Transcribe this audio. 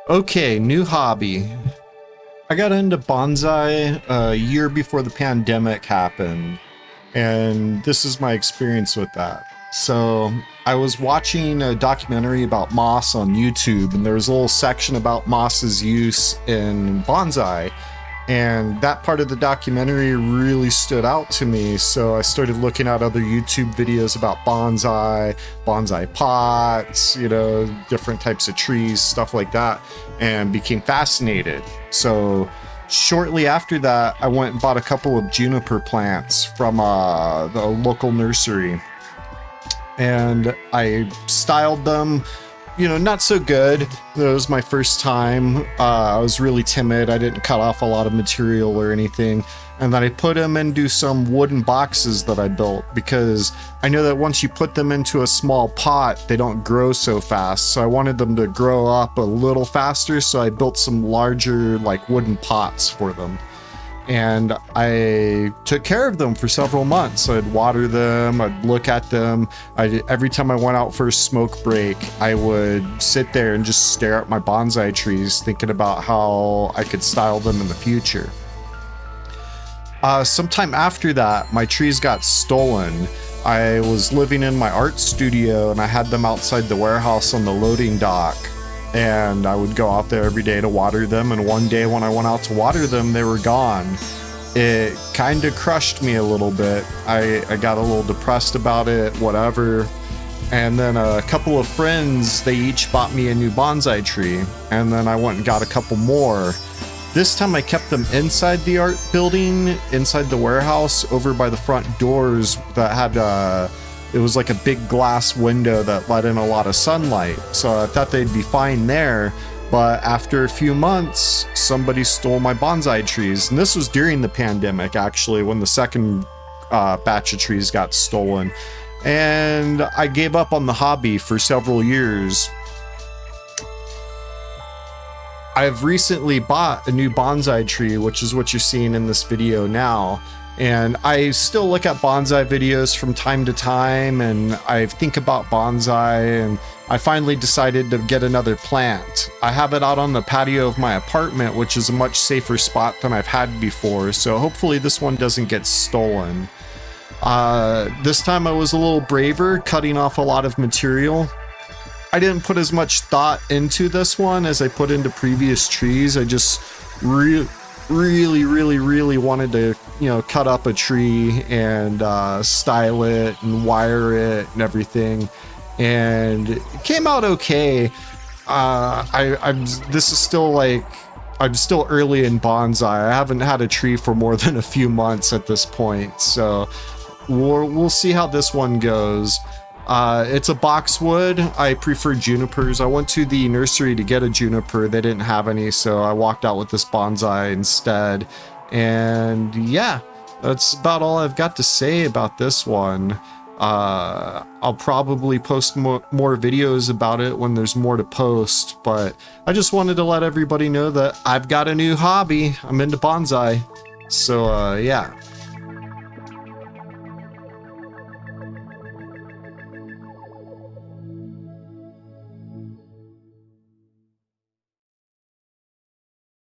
Okay, new hobby. I got into bonsai a year before the pandemic happened, and this is my experience with that. So I was watching a documentary about moss on YouTube, and there was a little section about moss's use in bonsai. And that part of the documentary really stood out to me. So I started looking at other YouTube videos about bonsai, bonsai pots, different types of trees, stuff like that, and became fascinated. So shortly after that, I went and bought a couple of juniper plants from the local nursery. And I styled them. Not so good. It was my first time. I was really timid. I didn't cut off a lot of material or anything. And then I put them into some wooden boxes that I built because I know that once you put them into a small pot, they don't grow so fast. So I wanted them to grow up a little faster. So I built some larger wooden pots for them. And I took care of them for several months. I'd water them, I'd look at them. Every time I went out for a smoke break, I would sit there and just stare at my bonsai trees, thinking about how I could style them in the future. Sometime after that, my trees got stolen. I was living in my art studio and I had them outside the warehouse on the loading dock. And I would go out there every day to water them, and one day when I went out to water them, they were gone. It kind of crushed me a little bit. I got a little depressed about it, whatever. And then a couple of friends, they each bought me a new bonsai tree, and then I went and got a couple more. This time I kept them inside the art building, inside the warehouse, over by the front doors that had it was like a big glass window that let in a lot of sunlight. So I thought they'd be fine there. But after a few months, somebody stole my bonsai trees. And this was during the pandemic, actually, when the second batch of trees got stolen. And I gave up on the hobby for several years. I've recently bought a new bonsai tree, which is what you're seeing in this video now. And I still look at bonsai videos from time to time, and I think about bonsai, and I finally decided to get another plant. I have it out on the patio of my apartment, which is a much safer spot than I've had before, so hopefully this one doesn't get stolen. This time I was a little braver, cutting off a lot of material. I didn't put as much thought into this one as I put into previous trees. I just really wanted to cut up a tree and style it and wire it and everything, and it came out okay. I'm still early in bonsai. I haven't had a tree for more than a few months at this point, so we'll see how this one goes. It's a boxwood. I prefer junipers. I went to the nursery to get a juniper. They didn't have any, so I walked out with this bonsai instead. And yeah, that's about all I've got to say about this one. I'll probably post more videos about it when there's more to post, but I just wanted to let everybody know that I've got a new hobby. I'm into bonsai. So yeah.